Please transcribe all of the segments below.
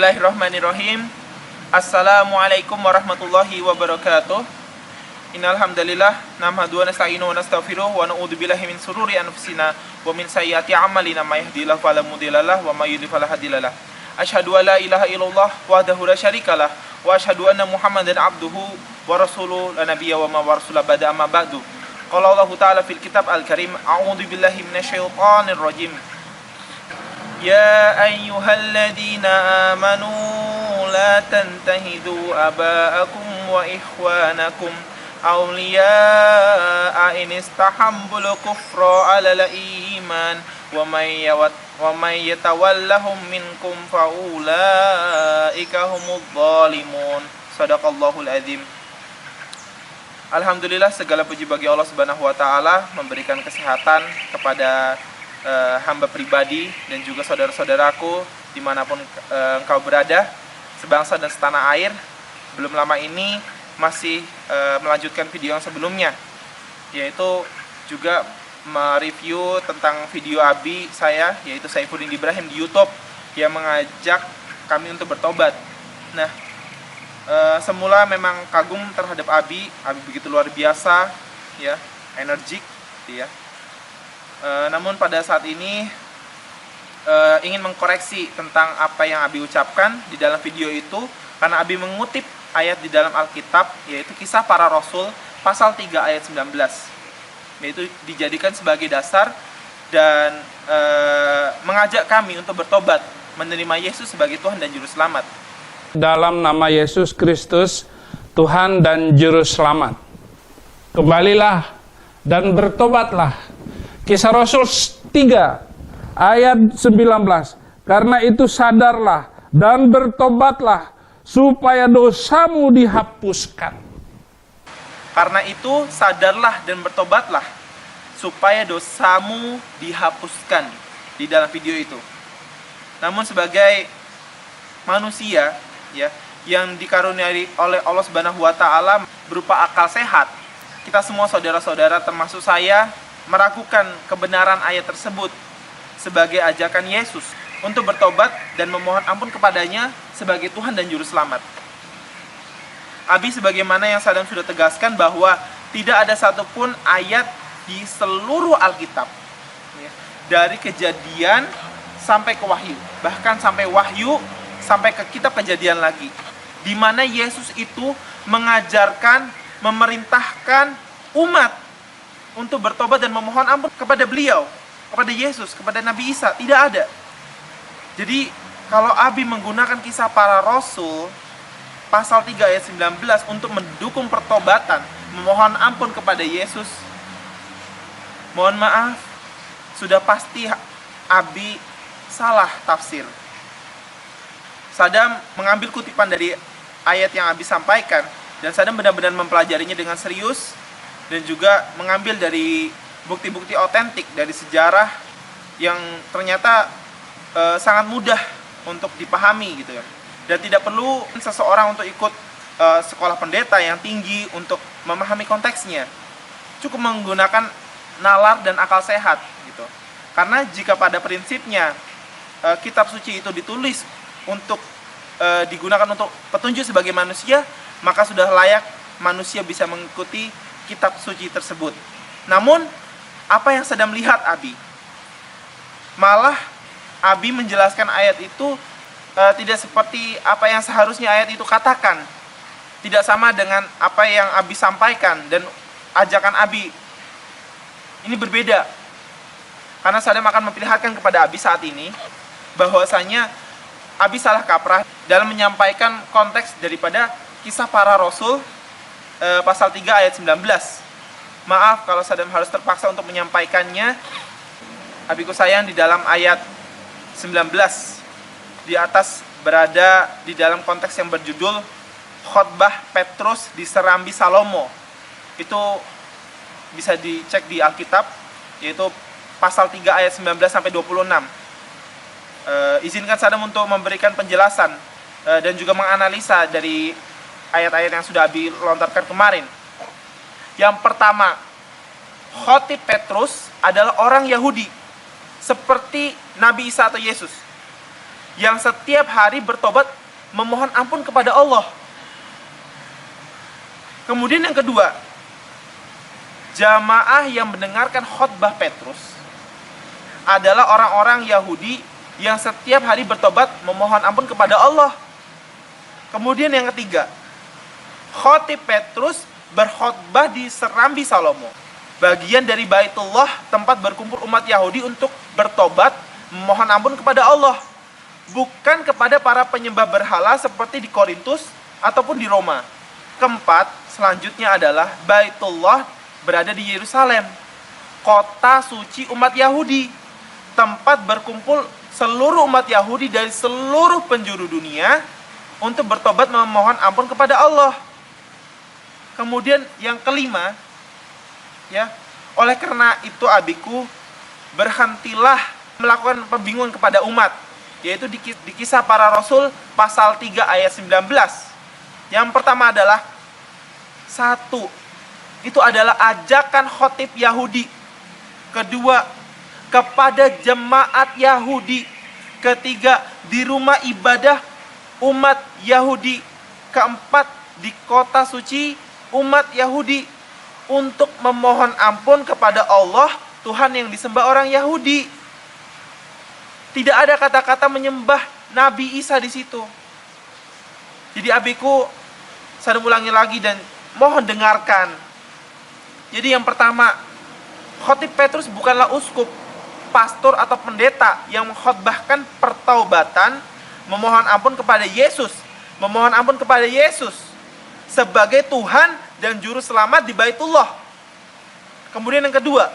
Bismillahirrahmanirrahim. Assalamualaikum warahmatullahi wabarakatuh. Innal hamdalillah nahmaduhu wa nasta'inu wa nastaghfiruh wa na'udzu billahi min shururi anfusina wa min sayyiati a'malina may yahdihillahu fala mudhillalah wa may yudhlil fala hadiyalah. Asyhadu an la ilaha illallah wahdahu la syarikalah wa asyhadu anna Muhammadan abduhu wa rasuluhu la nabiyya wa ma rasula ba'da amma ba'du. Qala Allah Ta'ala fil kitab al-karim, a'udzu billahi minasyaitonir rajim. Ya ayyuhalladzina amanu la tantahidu aba'akum wa ikhwanakum awliya'a in istahabbul kufra 'alal iman wa may yatawallahum minkum fa ulaika humudz zalimun. Shadaqallahul azim. Alhamdulillah, segala puji bagi Allah Subhanahu wa taala, memberikan kesehatan kepada hamba pribadi dan juga saudara-saudaraku dimanapun engkau berada, sebangsa dan setanah air. Belum lama ini masih melanjutkan video yang sebelumnya, yaitu juga mereview tentang video abi saya, yaitu Saifuddin Ibrahim di YouTube, yang mengajak kami untuk bertobat. Nah, semula memang kagum terhadap abi begitu luar biasa, ya, energik, ya. Namun pada saat ini ingin mengkoreksi tentang apa yang abi ucapkan di dalam video itu, karena abi mengutip ayat di dalam Alkitab, yaitu Kisah Para Rasul pasal 3 ayat 19, yaitu dijadikan sebagai dasar dan mengajak kami untuk bertobat, menerima Yesus sebagai Tuhan dan Juru Selamat. Dalam nama Yesus Kristus, Tuhan dan Juru Selamat, kembalilah dan bertobatlah. Kisah Rasul 3 ayat 19. Karena itu sadarlah dan bertobatlah supaya dosamu dihapuskan. Karena itu sadarlah dan bertobatlah supaya dosamu dihapuskan, di dalam video itu. Namun sebagai manusia, ya, yang dikaruniai oleh Allah Subhanahu wa taala berupa akal sehat, kita semua saudara-saudara termasuk saya meragukan kebenaran ayat tersebut sebagai ajakan Yesus untuk bertobat dan memohon ampun kepadanya sebagai Tuhan dan Juru Selamat. Abi sebagaimana yang Sadam sudah tegaskan bahwa tidak ada satupun ayat di seluruh Alkitab, ya, dari Kejadian sampai ke Wahyu, bahkan sampai Wahyu sampai ke kitab Kejadian lagi, di mana Yesus itu mengajarkan, memerintahkan umat untuk bertobat dan memohon ampun kepada beliau, kepada Yesus, kepada Nabi Isa. Tidak ada. Jadi kalau abi menggunakan Kisah Para Rasul pasal 3 ayat 19 untuk mendukung pertobatan, memohon ampun kepada Yesus, mohon maaf, sudah pasti abi salah tafsir. Sadam mengambil kutipan dari ayat yang abi sampaikan, dan Sadam benar-benar mempelajarinya dengan serius, dan juga mengambil dari bukti-bukti otentik dari sejarah yang ternyata sangat mudah untuk dipahami, gitu ya. Dan tidak perlu seseorang untuk ikut sekolah pendeta yang tinggi untuk memahami konteksnya. Cukup menggunakan nalar dan akal sehat, gitu. Karena jika pada prinsipnya kitab suci itu ditulis untuk digunakan untuk petunjuk sebagai manusia, maka sudah layak manusia bisa mengikuti kitab suci tersebut. Namun apa yang sedang melihat abi, malah abi menjelaskan ayat itu tidak seperti apa yang seharusnya ayat itu katakan, tidak sama dengan apa yang abi sampaikan dan ajakan abi. Ini berbeda, karena Sadam akan memperlihatkan kepada abi saat ini bahwasanya abi salah kaprah dalam menyampaikan konteks daripada Kisah Para Rasul pasal 3 ayat 19. Maaf kalau Sadam harus terpaksa untuk menyampaikannya. Abiku sayang, di dalam ayat 19 di atas berada di dalam konteks yang berjudul Khotbah Petrus di Serambi Salomo. Itu bisa dicek di Alkitab, yaitu pasal 3 ayat 19 sampai 26. Izinkan Sadam untuk memberikan penjelasan dan juga menganalisa dari ayat-ayat yang sudah abi lontarkan kemarin. Yang pertama, khotib Petrus adalah orang Yahudi, seperti Nabi Isa atau Yesus. yang setiap hari bertobat memohon ampun kepada Allah. Kemudian yang kedua, jamaah yang mendengarkan khotbah Petrus adalah orang-orang Yahudi yang setiap hari bertobat memohon ampun kepada Allah. Kemudian yang ketiga, khotib Petrus berkhotbah di Serambi Salomo, bagian dari Baitullah, tempat berkumpul umat Yahudi untuk bertobat memohon ampun kepada Allah, bukan kepada para penyembah berhala seperti di Korintus ataupun di Roma. Keempat, selanjutnya adalah Baitullah berada di Yerusalem, kota suci umat Yahudi, tempat berkumpul seluruh umat Yahudi dari seluruh penjuru dunia untuk bertobat memohon ampun kepada Allah. Kemudian yang kelima, ya, oleh karena itu abiku, berhentilah melakukan pembingungan kepada umat, yaitu di Kisah Para Rasul pasal 3 ayat 19. Yang pertama adalah, satu, itu adalah ajakan khotib Yahudi. Kedua, kepada jemaat Yahudi. Ketiga, di rumah ibadah umat Yahudi. Keempat, di kota suci umat Yahudi, untuk memohon ampun kepada Allah, Tuhan yang disembah orang Yahudi. Tidak ada kata-kata menyembah Nabi Isa di situ. Jadi abiku, saya ulangi lagi dan mohon dengarkan. Jadi yang pertama, khotib Petrus bukanlah uskup, pastor atau pendeta yang mengkhotbahkan pertaubatan, memohon ampun kepada Yesus, memohon ampun kepada Yesus sebagai Tuhan dan juru selamat di Baitullah. Kemudian yang kedua,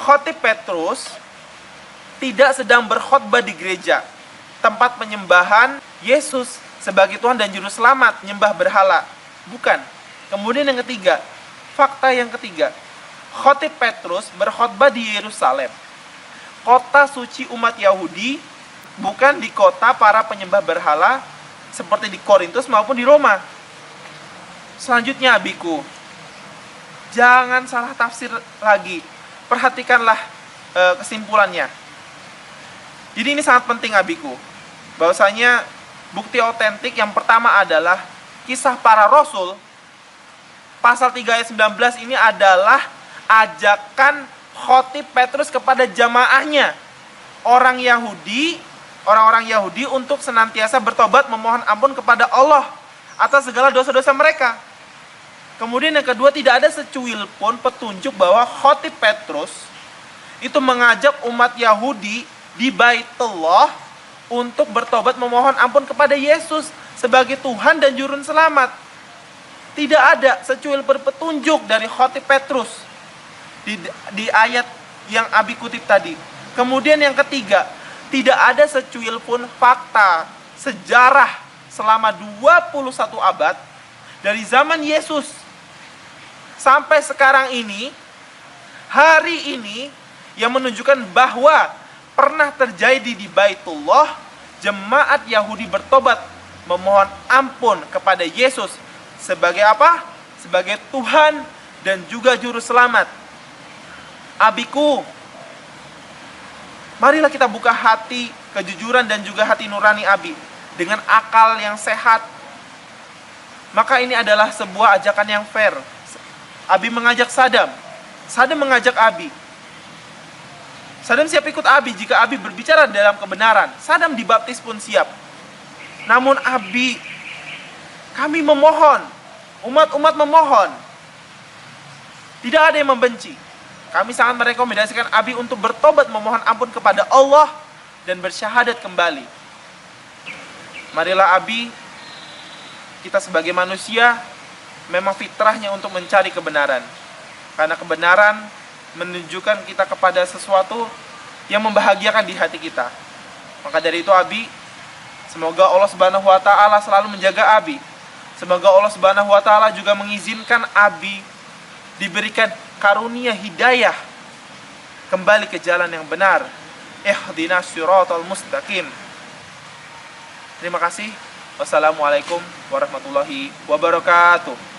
khotib Petrus tidak sedang berkhotbah di gereja, tempat penyembahan Yesus sebagai Tuhan dan juru selamat, nyembah berhala. Bukan. Kemudian yang ketiga, fakta yang ketiga, khotib Petrus berkhotbah di Yerusalem, kota suci umat Yahudi, bukan di kota para penyembah berhala seperti di Korintus maupun di Roma. Selanjutnya abiku, jangan salah tafsir lagi. Perhatikanlah kesimpulannya. Jadi ini sangat penting abiku, bahwasanya bukti otentik yang pertama adalah Kisah Para Rasul pasal 3 ayat 19 ini adalah ajakan khotib Petrus kepada jamaahnya, orang-orang Yahudi untuk senantiasa bertobat memohon ampun kepada Allah atas segala dosa-dosa mereka. Kemudian yang kedua, tidak ada secuil pun petunjuk bahwa khotib Petrus itu mengajak umat Yahudi di Baitullah untuk bertobat memohon ampun kepada Yesus sebagai Tuhan dan juru selamat. Tidak ada secuil petunjuk dari khotib Petrus di ayat yang abi kutip tadi. Kemudian yang ketiga, tidak ada secuil pun fakta sejarah selama 21 abad dari zaman Yesus sampai sekarang ini, hari ini, yang menunjukkan bahwa pernah terjadi di Baitullah, jemaat Yahudi bertobat memohon ampun kepada Yesus sebagai apa? Sebagai Tuhan dan juga juru selamat. Abiku, marilah kita buka hati kejujuran dan juga hati nurani abi dengan akal yang sehat. Maka ini adalah sebuah ajakan yang fair. Abi mengajak Sadam, Sadam mengajak abi. Sadam siap ikut abi jika abi berbicara dalam kebenaran. Sadam dibaptis pun siap. Namun abi, kami memohon, umat-umat memohon, tidak ada yang membenci. Kami sangat merekomendasikan abi untuk bertobat memohon ampun kepada Allah dan bersyahadat kembali. Marilah abi, kita sebagai manusia memang fitrahnya untuk mencari kebenaran. Karena kebenaran menunjukkan kita kepada sesuatu yang membahagiakan di hati kita. Maka dari itu abi, semoga Allah Subhanahu wa taala selalu menjaga abi. Semoga Allah Subhanahu wa taala juga mengizinkan abi diberikan karunia hidayah kembali ke jalan yang benar. Ihdinas siratal mustaqim. Terima kasih. Wassalamualaikum warahmatullahi wabarakatuh.